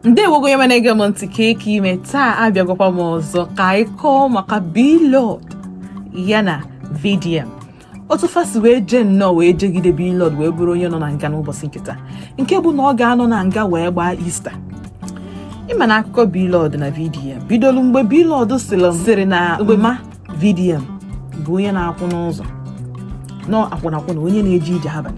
Ndewo onye mana ege m ntị ka eke ime taa abịagokwa m ọzọ ka anyị kọọ maka B Lord ya na VDM. Otu fasi wee jee nnọọ wee jegide B Lord wee bụrụ onye nọ na nga n'ụbọchị nkịta nke bụ na ọ ga-anọ na nga wee gbaa Easter. Ịma na akụkọ B Lord na VDM bidolu mgbe B Lord sịrị na mgbema VDM bụ onye na-akwụ n'ụzọ nọ akwụnakwụ na onye na-eji ije abalị.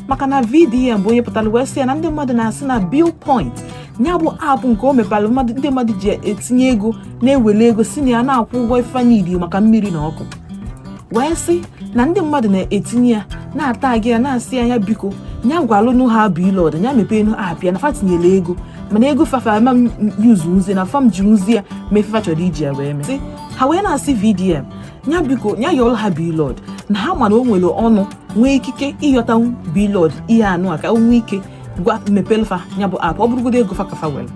Maka na VDM bụ onye pụtara wee sị ya na ndị mmadụ na-asị na bill point nya bụ aapụ nke o mepere ndị mmadụ ji etinye ego na-ewele ego si na ya na-akwụ ụgwọ ife niile maka mmiri na ọkụ. Wee sị na ndị mmadụ na-etinye ya na-ata gị ya na-asị ya biko nya gwalụnụ ha B Lord nya mepee nụ aapụ ya na fa tinyere ego mana ego fafa ama yuzu nzi na fam ji nzi ya mefe fa chọrọ iji ya wee mee. Ha wee na-asị VDM nya biko nya yọọlụ ha B Lord na ha mana o nwere ọnụ nwee ikike ịghọta B Lord ihe anụ aka nwee ike gwa mepelfa nya bụ app ọ bụrụgodo ego fa kafa were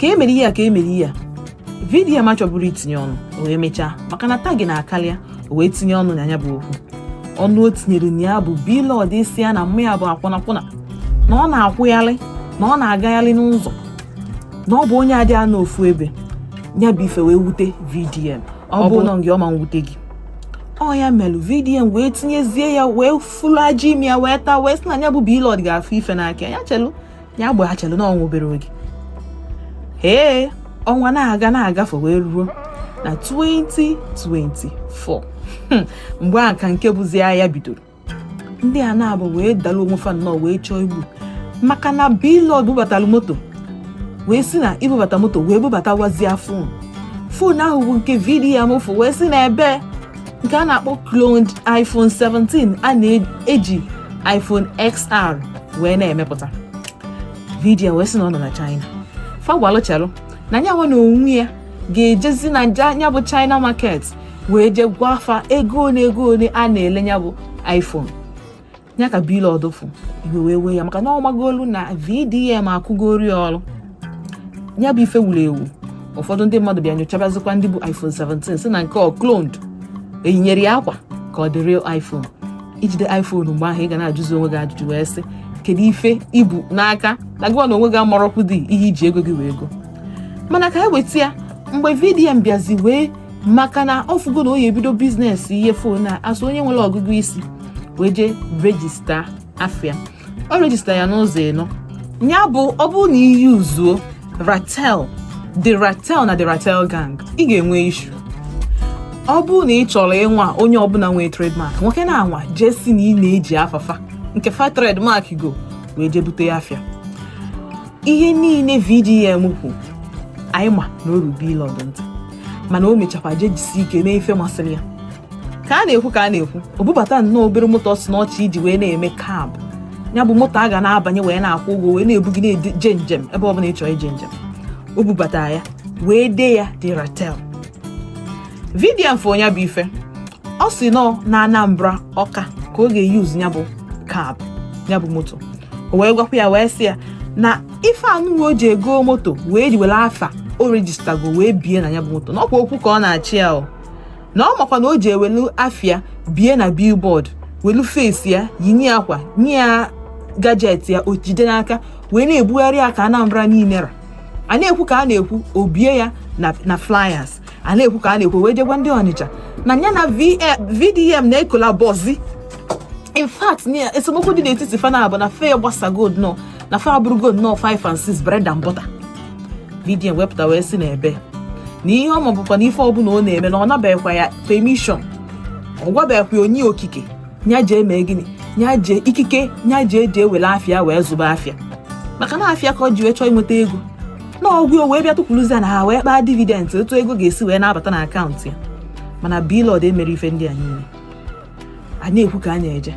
ka emere ihe ka emere ihe VDM achọburu itinye ọnụ o wee mechaa maka na tagi na-akarịa o wee tinye ọnụ na ya bụ okwu. Ọnụ o tinyere na ya bụ B Lord isi ya na mmụ ya bụ akwụnakwụna na ọ na-akwụgharị na ọ na-agagharị n'ụzọ na ọ bụ onye adị anọ ofu ebe nya bụ ife wee wute VDM. Ọ bụ na ngị ọma nwute gị ọ ya melụ VDM wee tinyezie ya wee fulu aja imi ya wee taa wee sị na ya bụ B Lord ga-afụ ife n'aka ya chelu ya gba ha chelu na ọnwa obere oge. Ọnwa na-agafe wee ruo na 2024 mgbe a ka nke bụzi agha bidoro. Ndị a na-abụ wee dalụ onwe fa nnọọ wee chọọ igbu maka na B Lord bubatara moto wee sị na ibubata moto wee bubatawazie fon ahụ bụ nke VDM fụ wee sị na ebe nke a na-akpọ cloned iPhone 17 a na-eji iPhone XR wee na-emepụta. VDM wee sị na ọ nọ na China. Fagwalụcharụ na nyawa na onwe ya ga-ejezi na nya bụ China market wee je gwafa ego one a na-ele nya bụ iPhone. Nya ka B Lord fụ iwe wee ya maka na ọ magolu na VDM akụgori ọrụ. Nya bụ ife wuru ewu. Ụfọdụ ndị mmadụ bịa nyochabazikwa ndị bụ iPhone 17 si na nke ọ cloned eyinyere ya akwa ka ọ dị real iPhone. Ijide iPhone mgbe ahụ ị ga na-ajụzi onwe gị ajụjụ wee sị kedu ife ibu n'aka na gwa na onwe gị amọrọkwu dị ihe iji ego gị wee go. Mana ka eweta ya mgbe VDM bịazi wee maka na ọ fụgo na onye ebido biznes ihe fon a asụ onye nwere ọgụgụ isi wee jee rejista afịa. Ọ rejista ya n'ụzọ ịnọ ya bụ ọ bụ na iyi uzuo Ratel na the Ratel gang ị ga-enwe issue. Ọ bụ na ị chọrọ ịnwa onye ọbụla nwee trademark nwoke na-anwa jesi na ị na-eji afafa nke fa trademark go wee jee bute ya afịa. Ihe niile VDM kwu anyị ma na oru B Lord ntị mana o mechakwa jee jisi ike n'ife masịrị ya. Ka a na-ekwu obubata nnọọ obere moto si n'ọchị iji wee na-eme cab ya bụ moto a ga na-abanye wee na-akwụ ụgwọ wee na-ebugi na-eje njem ebe ọbụla ị chọrọ ije njem. O bubata ya wee dee ya dị Ratel. VDM fụ onye bụ ife ọ si nọ na Anambra Ọka ka ọ ga-eyuzu ya bụ cab ya bụ moto. O wee gwakwa ya wee sị ya na ife anụ o ji ego moto wee ji were afa o rejistago wee bie na ya bụ moto n'ọkwa okwu ka ọ na-achị ya na ọ makwa na o ji ewelu afịa bie na billboard welu face ya yinye akwa nye ya gadget ya o jide n'aka wee na-ebugharị ya ka Anambra niile ra. A na-ekwu ka a na-ekwu o bie ya na flyers. A na-ekwu ka a na-ekwu wee jegwa ndị Ọnịcha na ya na VDM na-ekola bọzi. In fact esemokwu dị n'etiti fa na-abụ na fe gbasago nọ na fa abụrụgo nọ 5 and 6 bread and butter. VDM wepụta wee sị na ebe na ihe ọ mabụkwa na ife ọbụla ọ na-eme na ọ nabeghịkwa ya permission. Ọ gwabeghịkwa onye okike nya jee mee gịnị nya jee ikike nya jee wele afịa wee zụba afịa maka na afịa ka ọ ji wee chọọ inweta ego na ọgwụ wee bịa tụkwuluzi na ha wee kpaa dividend otu ego ga-esi wee na-abata na akaụntụ ya. Mana B Lord emere ife ndị a niile. A na-ekwu ka anya eje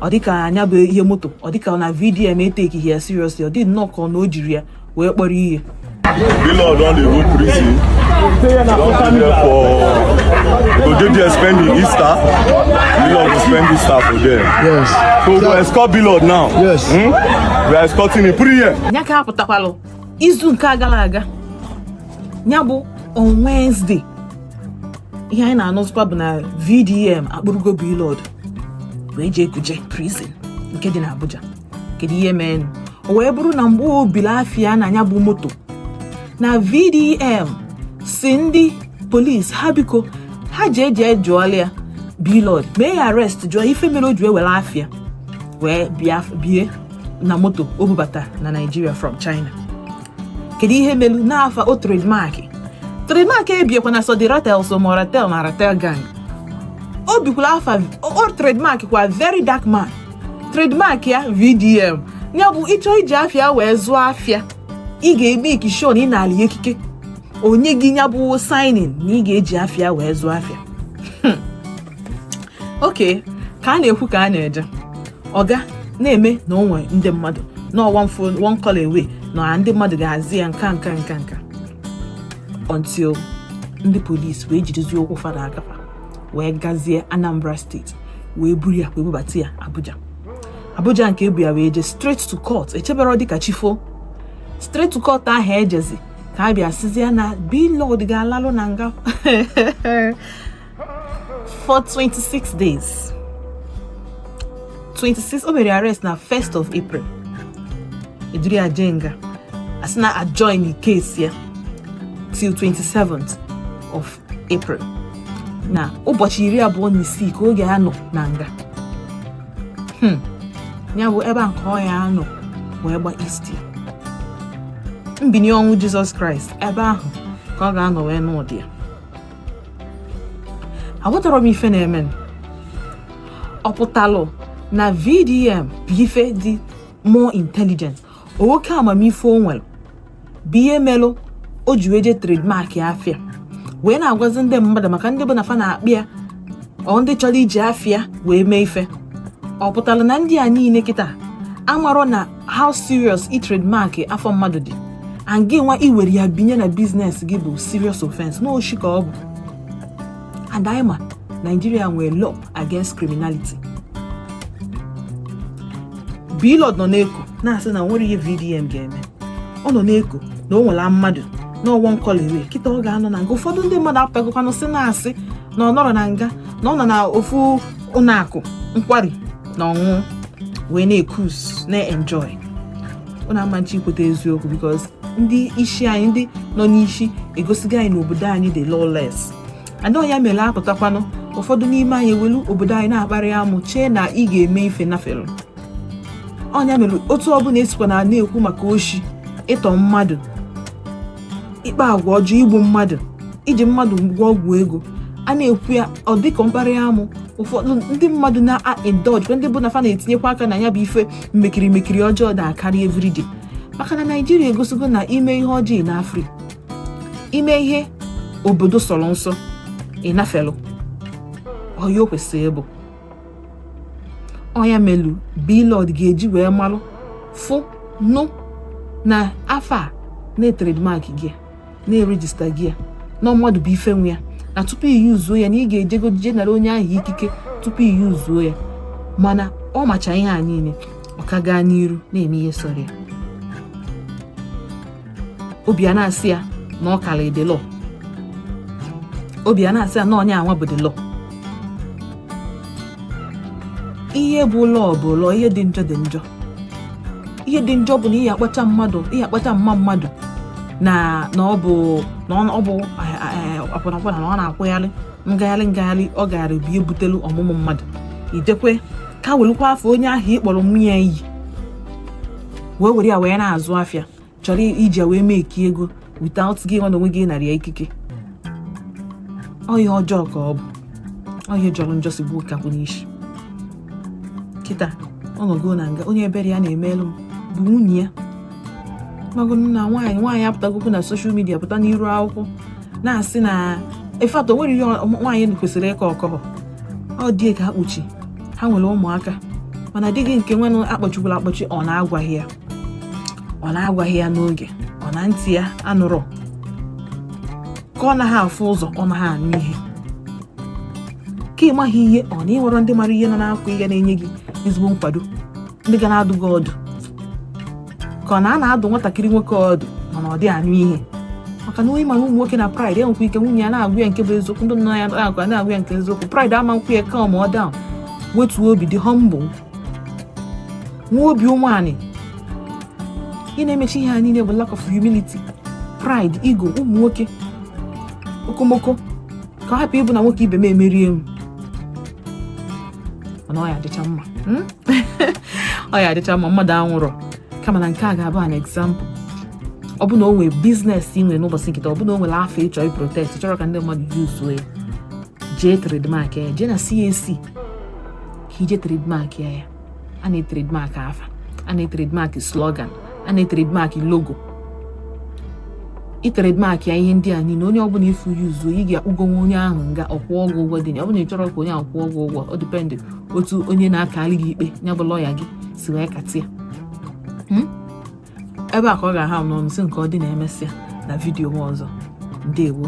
ọ dịka anya bụ ihe moto ọ dịka na VDM etekighị ya seriously ọ dị nnọọ ka na o jiri ya wee kpọrọ ihe. B Lord don dey go prison. Don dey for go dey there spend the Easter. B Lord go spend Easter for there. Yes. So we go escort B Lord now. Yes. We are escorting him. Put it here. Nya ka apụtakwalụ izu nke agala aga nya bụ on Wednesday ihe anyị na-anụzikwa bụ na VDM akpụrụgo B Lord wee jee kuje prison nke dị na Abuja. Kedu ihe mee? wee bụrụ na mgbe obili afịa na anya bụ moto na VDM si ndị polisi ha biko ha je jụọla ya BLord mee ya arrest jụọ ife mere o ji were afịa wee bie na moto o bubata na Nigeria from China. Kedu ihe melu n'afa o trademark ebiekwa na Sodiratel so Moratel na Ratel gang. O bikwala afa o trademark kwa VeryDarkMan. Trademark ya VDM. Ya bụ ịchọ iji afịa wee zụọ afịa, ị ga-eme ikishon ị na-ali ekike. Onye gị ya bụ signing na ị ga-eji afịa wee zụọ afịa. Okay, ka a na-ekwu ka a na-eje. Ọga na-eme na onwe ndị mmadụ na one call away na ndị mmadụ ga-azi ya nka until ndị polisi wee jidezie okwu fada akafa wee gazie Anambra State wee buru ya wee bubata ya Abuja nke ebu ya wee je straight to court. Echebere dịka chifo straight to court ahụ ejezi ka a bịa sizie na BLord ga-alalụ na nga for 26 days. 26 o mere arrest na 1st of April. Eduri ajenga asina adjoin the case ya till 27th of April. Na ụbọchị 26 ka oge anọ na nga. Ya bụ ebe nke ọ ya anọ wee gba Easter. Mbini ọnwụ Jesus Christ ebe ahụ ka ọ ga-anọ wee n'ụdị ya. Aghọtara m ife na-eme. Ọ pụtalụ na VDM bụ ife dị more intelligent. Oke amamife o nwere bụ ihe melụ o ji wee je trademark ya afịa wee na-agwazi ndị mmadụ maka ndị bụ na fa na-akpị ya ọ ndị chọrọ iji afịa wee mee ife. Ọ pụtara na ndị a niile kịta amarọ na how serious i trademark afọ mmadụ dị and gị nwa iwere ya binye na business gị bụ serious offense n'oshi ka ọ bụ. And Aima, Nigeria nwere law against criminality. BLord nọ n'eko na-asị na nwere ihe VDM ga-eme. Ọ nọ n'eko na o nwere mmadụ na one call away kịta ọ ga-anọ na nga. Ụfọdụ ndị mmadụ apagokwanụ sị na-asị na ọ nọrọ na nga na ọ nọ na ofu ụlọakụ nkwari na ọnwụ wee na-ekuz na-enjoy. Ọ na-amachi ikweta eziokwu because ndị isi anyị ndị nọ n'isi egosigo anyị na obodo anyị dị lawless. Adọ ya mere apụtakwanụ ụfọdụ n'ime anyị ewelu obodo anyị na-akparị amụ chee na ị ga-eme ife nafelu. Ọnya mere otu ọbụla esikwa na na-ekwu maka oshi, ịtọ mmadụ, ikpe agwa ọjọọ, igbu mmadụ, iji mmadụ gwọ ọgwụ ego, a na-ekwu ya ọ dịka mkparị amụ. Ụfọdụ ndị mmadụ na-indulge ndị bụ na fa na-etinyekwa aka na ya bụ ife mmekiri ọjọọ na-akarị everyday. Maka na Nigeria egosigo na ime ihe ọjọọ na Afrịka, ime ihe obodo sọrọ nsọ ịnafelu ọya o kwesịrị ịbụ. Ọya melu BLord ga-eji wee malụ fụ nụ na afọ a na-trademark gị na-erejista gị na mmadụ bụ ife nwe ya na tupu iyuzuo ya na ị ga-ejego jenara onye ahụ ikike tupu iyuzuo ya. Mana ọ macha ihe a niile ọ ka gaa n'iru na-eme ihe sọrọ ya. Obi a na-asị ya na ọ kala the law. Obi a na-asị ya na onye anwa bụ the law. Ihe bụ law bụ law, ihe dị njọ dị njọ. Ihe dị njọ bụ na ihe akpacha mma mmadụ na ọ bụ akwụna na ọ na-akwụgharị ngagharị ọ gara bụ ebutelu ọmụmụ mmadụ. Idekwe ka welukwa afọ onye ahụ ịkpọrọ nwunye iyi wee were ya wee na-azụ afịa chọrọ iji wee mee ike ego without gị nwa na onwe gị narị ya ikike. Ọhịa ọjọọ ka ọ bụ, ọhịa jọrọ njọ si bụ kapụ n'isi. Kịta ọnọgo na nga onye ebere ya na-emelụ bụ nwunye ya. Magonu na nwaanyị apụtagokwu na social media pụta n'iru akwụkwọ na-asị na efatọ nwere ihe nwaanyị kwesịrị ịkọ ọkọbọ. Ọ dị ka akpuchi ha nwere ụmụaka mana dịghị nke nwanne akpọchikwala akpọchi ọ na-agwaghị ya n'oge, ọ na ntị ya anụrụ ka ọ naghị afụ ụzọ, ọ naghị anụ ihe ka ị maghị ihe. Ọ na ịnwere ndị mara ihe nọ na-akụ ihe na-enye gị ezigbo nkwado, ndị ga na-adụ gị ọdụ ka ọ na-adụ nwatakịrị nwoke ọdụ mana ọ dị anụ ihe. Maka na onye mara ụmụ nwoke na pride enwekwa ike nwunye ya na-agwụ ya nke bụ eziokwu, ndị nọ ya na-agwụ ya nke eziokwu. Pride ama nkwụ ya calm ọ down, wetuo obi, dị humble, nwa obi umeanị, ị na-emechi ihe ha niile bụ lack of humility, pride, ego, ụmụ nwoke okomoko ka hapụ ịbụ na nwoke ibe m emerie m. Mana ọ ya adịcha mma ọ ya adịcha mma mmadụ anwụrọ, kama na nke a ga-abụ an example. Ọ bụ na o nwere biznes ị nwere n'ụbọchị nkịta, ọ bụ na o nwere afọ ịchọ iprotest, chọrọ ka ndị mmadụ yuzuo ya, jee trademark ya, jee na CAC ka ije trademark ya. A na-trademark afa, a na-trademark slogan, a na-trademark logo. I trademark ya ihe ndị a niile, onye ọbụla ifu yuzuo, ị ga-akpụgo onye ahụ nga ọkwụọ gị ụgwọ dị. Ọ bụ na ị chọrọ ka onye akwụọ gị ụgwọ, ọ dipendị otu onye na-akali gị ikpe, ya bụ lọya gị, si wee katịa. Ebe a ka ọ ga-aha n'ọnụ si nke ọ dị na-emesịa na vidiyo m ọzọ. Ndewo.